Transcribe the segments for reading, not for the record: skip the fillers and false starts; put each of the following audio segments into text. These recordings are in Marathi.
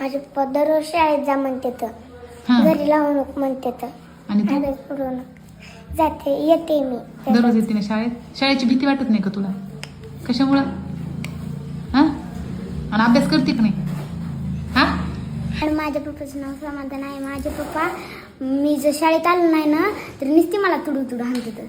माझे पप्पा दररोज शाळेत जा म्हणतात, हा. घरी लावू नको म्हणतात. आणि तू अभ्यास करू नका. जाते येते मी. दररोज येते ना शाळेत? शाळेची भीती वाटत नाही का तुला? कशामुळं? हा? आणि अभ्यास करते का नाही? हा? आणि माझ्या पप्पाचं नाव समाधान आहे. माझे पप्पा मी जर शाळेत आलो नाही ना तर नुसती मला तुडू तुडू हाणतात.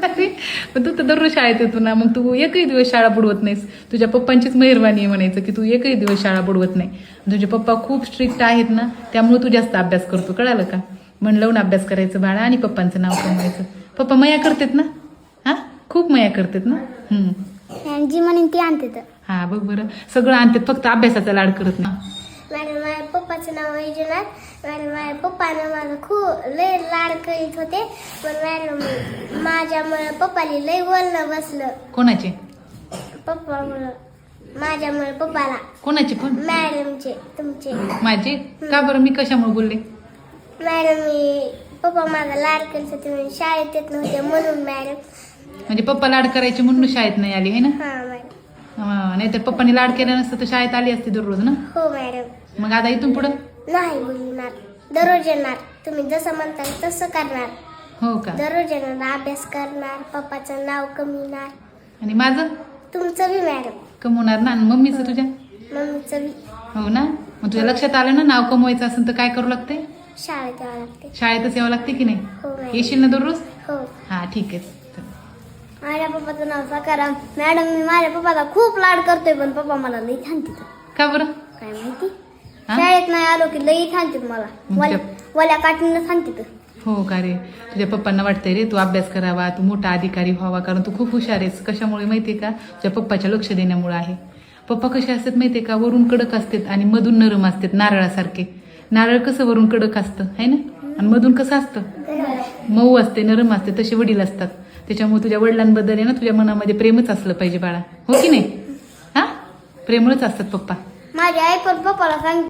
अरे, पण तू तर दररोज शाळेत येतो ना, मग तू एकही दिवस शाळा बुडवत नाहीस. तुझ्या पप्पांचीच मेहरबानी आहे म्हणायचं की तू एकही दिवस शाळा बुडवत नाही. तुझे पप्पा खूप स्ट्रिक्ट आहेत ना, त्यामुळे तू जास्त अभ्यास करतो. कळालं का? मन लावून अभ्यास करायचं बाळा आणि पप्पांचं नाव कमवायचं. पप्पा मया करतात ना? हा, खूप मया करतात ना. आणि जी म्हणेन ती आणतात. हा बघ बरं, सगळं आणतात, फक्त अभ्यासाचा लाड करत ना. मॅडम माझ्या पप्पाचं नाव वैजनाथ. मॅडम माझ्या पप्पानं माझं खूप लय लाड करीत होते, पण मॅडम माझ्यामुळे पप्पाला लय बोलणं बसलं. कोणाचे? पप्पामुळं, माझ्यामुळे पप्पाला. कोणाचे? कोण? मॅडमचे, तुमचे. माझे? का बरं, मी कशामुळे बोलले? मॅडम मी पप्पा माझा लाड करीत होते म्हणून शाळेत येत नव्हते म्हणून मॅडम. म्हणजे पप्पा लाड करायचे म्हणून शाळेत नाही आली, है ना? हा मॅडम. नाहीतर पप्पाने लाड केला नसतं तर शाळेत आली असती दररोज ना. हो मॅडम. मग आता इथून पुढं नाही बोलणार, दररोज येणार. तुम्ही जसं म्हणताल तसं करणार. हो का? दररोज येणार, अभ्यास करणार, पप्पाचं नाव कमविणार. आणि माझं तुमचं बी मॅडम. कमवणार ना? आणि मम्मीचं तुझ्या? मम्मीचं बी. हो ना. मग तुझ्या लक्षात आलं ना, नाव कमवायचं असेल तर काय करू लागते? शाळेत यावं लागते. शाळेतच यावं लागते की नाही? हो मॅडम. येशील ना दररोज? हो. हा ठीक आहे. माझ्या पप्पाचं नाव सकाराम. मॅडम मी माझ्या पप्पाचा खूप लाड करतोय, पण पप्पा मला लई थांबतात. का बरं? काय माहिती, हा? शाळेत नाही आलो की लई थांबतात मला. वल्या काठीनं थांबतात. हो का रे? तुझ्या पप्पांना वाटतंय रे तू अभ्यास करावा, तू मोठा अधिकारी व्हावा, कारण तू खूप हुशार आहेस. कशामुळे माहितीये का? तुझ्या पप्पाच्या लक्ष देण्यामुळे आहे. पप्पा कसे असतात माहितीये का? वरून कडक असतात आणि मधून नरम असतात, नारळासारखे. नारळ कसं वरून कडक असतं है ना, आणि मधून कसं असतं? मऊ असते, नरम असते. तसे वडील असतात. त्याच्यामुळे तुझ्या वडिलांबद्दल आहे ना, तुझ्या मनामध्ये प्रेमच असलं पाहिजे बाळा. हो की नाही? हा, प्रेमळच असतात पप्पा. माझी आई पण पप्पाला सांग